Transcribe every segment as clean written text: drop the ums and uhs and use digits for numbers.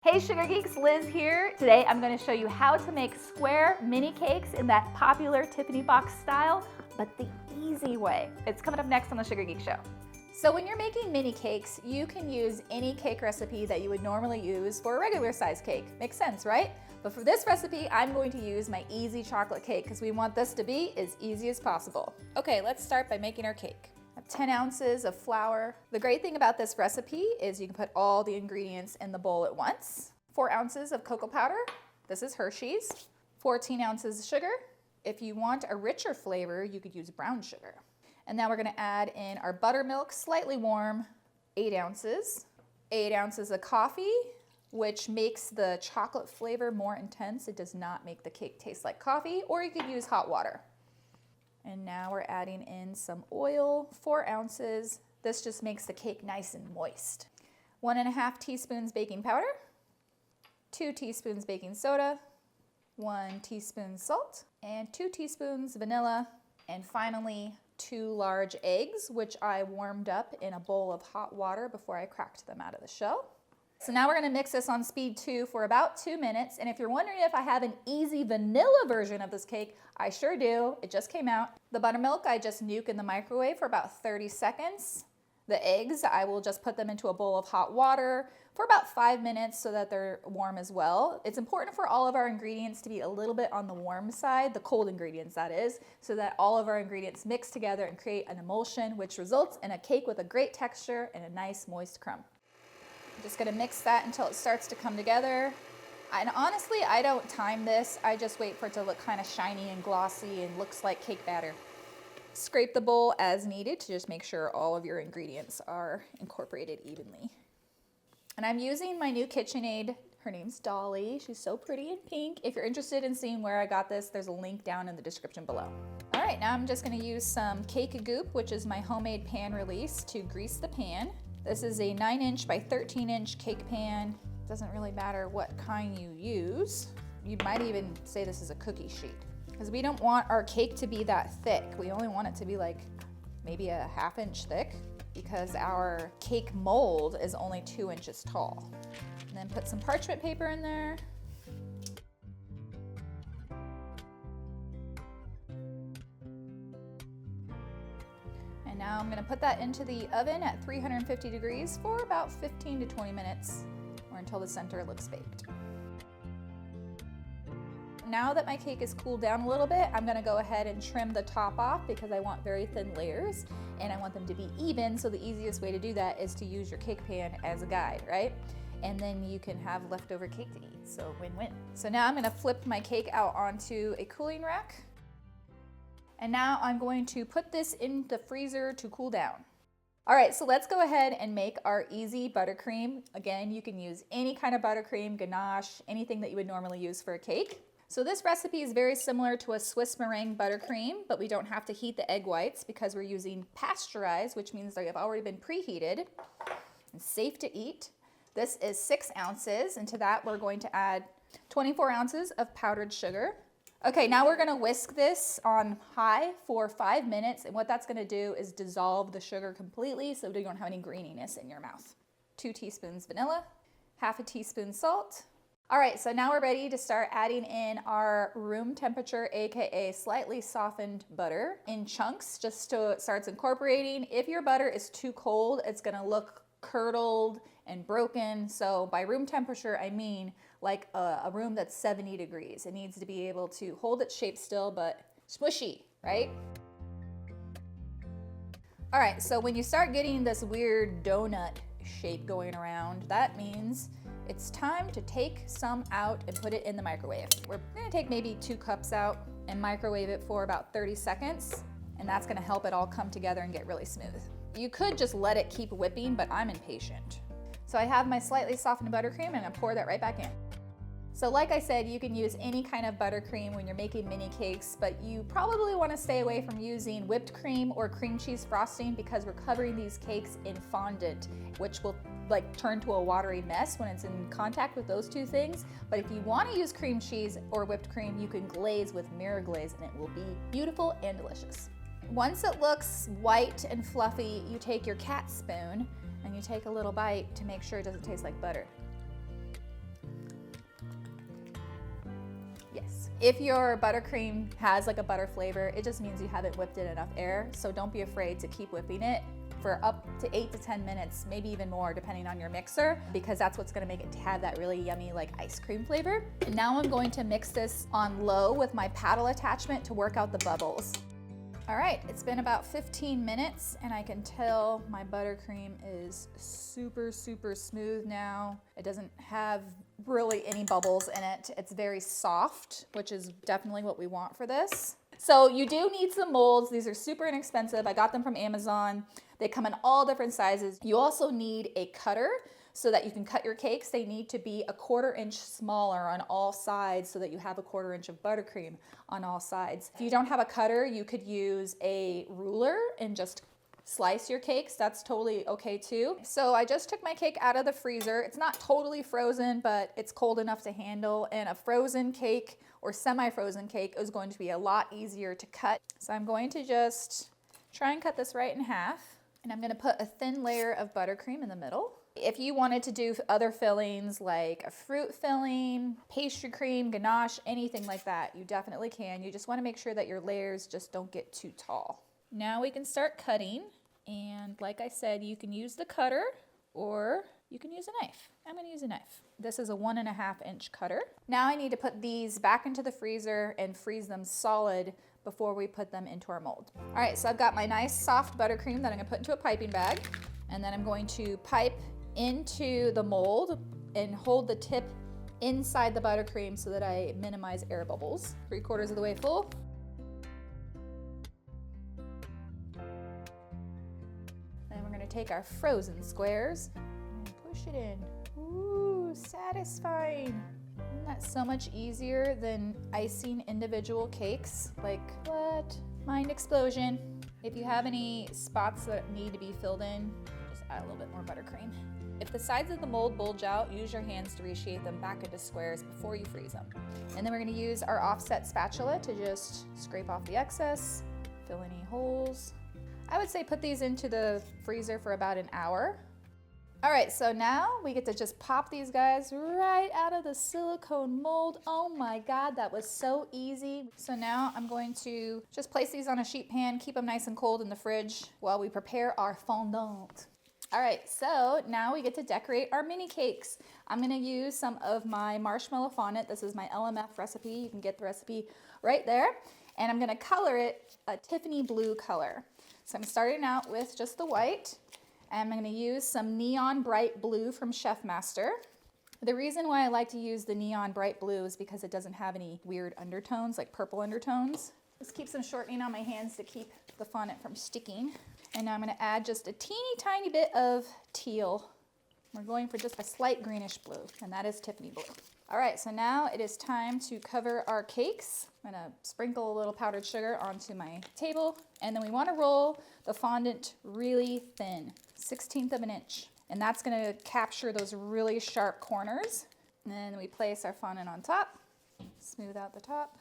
Hey Sugar Geeks, Liz here. Today I'm going to show you how to make square mini cakes in that popular Tiffany box style, but the easy way. It's coming up next on the Sugar Geek Show. So when you're making mini cakes, you can use any cake recipe that you would normally use for a regular size cake. Makes sense, right? But for this recipe, I'm going to use my easy chocolate cake because we want this to be as easy as possible. Okay, let's start by making our cake. 10 ounces of flour. The great thing about this recipe is you can put all the ingredients in the bowl at once. 4 ounces of cocoa powder. This is Hershey's. 14 ounces of sugar. If you want a richer flavor, you could use brown sugar. And now we're gonna add in our buttermilk, slightly warm, 8 ounces. 8 ounces of coffee, which makes the chocolate flavor more intense. It does not make the cake taste like coffee, or you could use hot water. And now we're adding in some oil, 4 ounces. This just makes the cake nice and moist. 1.5 teaspoons baking powder, 2 teaspoons baking soda, 1 teaspoon salt, and 2 teaspoons vanilla, and finally 2 large eggs, which I warmed up in a bowl of hot water before I cracked them out of the shell. So now we're gonna mix this on speed 2 for about 2 minutes. And if you're wondering if I have an easy vanilla version of this cake, I sure do. It just came out. The buttermilk, I just nuke in the microwave for about 30 seconds. The eggs, I will just put them into a bowl of hot water for about 5 minutes so that they're warm as well. It's important for all of our ingredients to be a little bit on the warm side, the cold ingredients that is, so that all of our ingredients mix together and create an emulsion, which results in a cake with a great texture and a nice moist crumb. I'm just gonna mix that until it starts to come together. And honestly, I don't time this. I just wait for it to look kind of shiny and glossy and looks like cake batter. Scrape the bowl as needed to just make sure all of your ingredients are incorporated evenly. And I'm using my new KitchenAid. Her name's Dolly. She's so pretty and pink. If you're interested in seeing where I got this, there's a link down in the description below. All right, now I'm just gonna use some Cake Goop, which is my homemade pan release, to grease the pan. This is a 9-inch by 13-inch cake pan. Doesn't really matter what kind you use. You might even say this is a cookie sheet, because we don't want our cake to be that thick. We only want it to be like maybe a 1/2 inch thick, because our cake mold is only 2 inches tall. And then put some parchment paper in there. And now I'm gonna put that into the oven at 350 degrees for about 15 to 20 minutes, or until the center looks baked. Now that my cake is cooled down a little bit, I'm gonna go ahead and trim the top off because I want very thin layers and I want them to be even, so the easiest way to do that is to use your cake pan as a guide, right? And then you can have leftover cake to eat, so win-win. So now I'm gonna flip my cake out onto a cooling rack. And now I'm going to put this in the freezer to cool down. All right, so let's go ahead and make our easy buttercream. Again, you can use any kind of buttercream, ganache, anything that you would normally use for a cake. So this recipe is very similar to a Swiss meringue buttercream, but we don't have to heat the egg whites because we're using pasteurized, which means they have already been preheated and safe to eat. This is 6 ounces, and to that we're going to add 24 ounces of powdered sugar. Okay, now we're gonna whisk this on high for 5 minutes, and what that's gonna do is dissolve the sugar completely so you don't have any graininess in your mouth. 2 teaspoons vanilla, 1/2 teaspoon salt. All right, so now we're ready to start adding in our room temperature, AKA slightly softened butter in chunks, just so it starts incorporating. If your butter is too cold, it's gonna look curdled and broken. So by room temperature, I mean like a room that's 70 degrees. It needs to be able to hold its shape still, but smushy, right? All right, so when you start getting this weird donut shape going around, that means it's time to take some out and put it in the microwave. We're gonna take maybe 2 cups out and microwave it for about 30 seconds, and that's gonna help it all come together and get really smooth. You could just let it keep whipping, but I'm impatient. So I have my slightly softened buttercream, and I'm gonna pour that right back in. So like I said, you can use any kind of buttercream when you're making mini cakes, but you probably want to stay away from using whipped cream or cream cheese frosting because we're covering these cakes in fondant, which will like turn to a watery mess when it's in contact with those two things. But if you want to use cream cheese or whipped cream, you can glaze with mirror glaze and it will be beautiful and delicious. Once it looks white and fluffy, you take your cat spoon and you take a little bite to make sure it doesn't taste like butter. nice. If your buttercream has like a butter flavor, it just means you haven't whipped in enough air. So don't be afraid to keep whipping it for up to 8 to 10 minutes, maybe even more depending on your mixer, because that's what's gonna make it have that really yummy like ice cream flavor. And now I'm going to mix this on low with my paddle attachment to work out the bubbles. All right, it's been about 15 minutes and I can tell my buttercream is super, super smooth now. It doesn't have really any bubbles in it. It's very soft, which is definitely what we want for this. So you do need some molds. These are super inexpensive. I got them from Amazon. They come in all different sizes. You also need a cutter so that you can cut your cakes. They need to be a 1/4 inch smaller on all sides so that you have a 1/4 inch of buttercream on all sides. If you don't have a cutter, you could use a ruler and just slice your cakes. That's totally okay too. So I just took my cake out of the freezer. It's not totally frozen, but it's cold enough to handle. And a frozen cake or semi-frozen cake is going to be a lot easier to cut. So I'm going to just try and cut this right in half. And I'm gonna put a thin layer of buttercream in the middle. If you wanted to do other fillings like a fruit filling, pastry cream, ganache, anything like that, you definitely can. You just wanna make sure that your layers just don't get too tall. Now we can start cutting. And like I said, you can use the cutter or you can use a knife. I'm gonna use a knife. This is a 1.5 inch cutter. Now I need to put these back into the freezer and freeze them solid before we put them into our mold. All right, so I've got my nice soft buttercream that I'm gonna put into a piping bag. And then I'm going to pipe into the mold and hold the tip inside the buttercream so that I minimize air bubbles. 3/4 of the way full. Then we're gonna take our frozen squares and push it in. Ooh, satisfying. Isn't that so much easier than icing individual cakes? Like, what? Mind explosion. If you have any spots that need to be filled in, just add a little bit more buttercream. If the sides of the mold bulge out, use your hands to reshape them back into squares before you freeze them. And then we're gonna use our offset spatula to just scrape off the excess, fill any holes. I would say put these into the freezer for about an hour. All right, so now we get to just pop these guys right out of the silicone mold. Oh my God, that was so easy. So now I'm going to just place these on a sheet pan, keep them nice and cold in the fridge while we prepare our fondant. All right, so now we get to decorate our mini cakes. I'm gonna use some of my marshmallow fondant. This is my LMF recipe. You can get the recipe right there. And I'm gonna color it a Tiffany blue color. So I'm starting out with just the white. And I'm gonna use some neon bright blue from Chef Master. The reason why I like to use the neon bright blue is because it doesn't have any weird undertones, like purple undertones. This keeps them shortening on my hands to keep the fondant from sticking. And now I'm gonna add just a teeny tiny bit of teal. We're going for just a slight greenish blue, and that is Tiffany blue. All right, so now it is time to cover our cakes. I'm gonna sprinkle a little powdered sugar onto my table, and then we wanna roll the fondant really thin, 1/16 of an inch. And that's gonna capture those really sharp corners. And then we place our fondant on top, smooth out the top,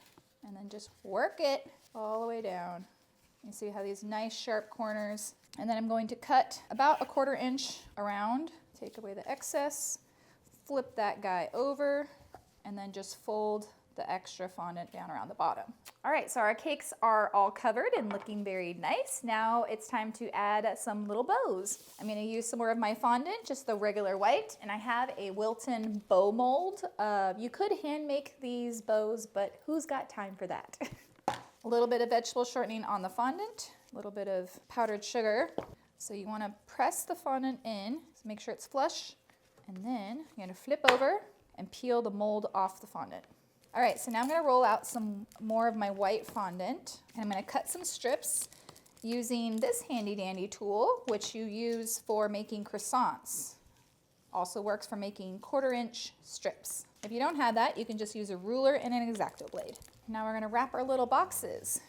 and then just work it all the way down. You see how these nice sharp corners. And then I'm going to cut about a 1/4 inch around, take away the excess, flip that guy over, and then just fold the extra fondant down around the bottom. All right, so our cakes are all covered and looking very nice. Now it's time to add some little bows. I'm gonna use some more of my fondant, just the regular white, and I have a Wilton bow mold. You could hand make these bows, but who's got time for that? A little bit of vegetable shortening on the fondant, a little bit of powdered sugar. So you wanna press the fondant in, so make sure it's flush, and then you're gonna flip over and peel the mold off the fondant. All right, so now I'm gonna roll out some more of my white fondant, and I'm gonna cut some strips using this handy dandy tool, which you use for making croissants. Also works for making 1/4 inch strips. If you don't have that, you can just use a ruler and an X-Acto blade. Now we're gonna wrap our little boxes.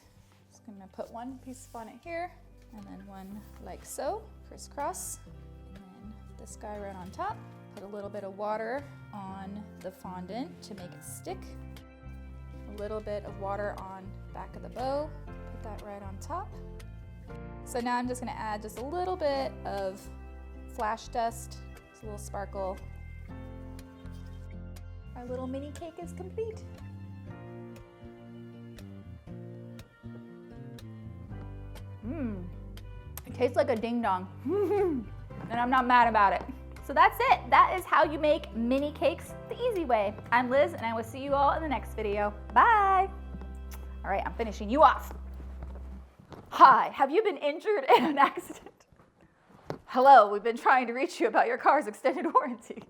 Just gonna put one piece of fondant here, and then one like so, crisscross, and then this guy right on top. Put a little bit of water on the fondant to make it stick. A little bit of water on the back of the bow. Put that right on top. So now I'm just gonna add just a little bit of flash dust, just a little sparkle. Our little mini cake is complete. It tastes like a ding dong. And I'm not mad about it. So that's it. That is how you make mini cakes the easy way. I'm Liz, and I will see you all in the next video. Bye. All right, I'm finishing you off. Hi, have you been injured in an accident? Hello, we've been trying to reach you about your car's extended warranty.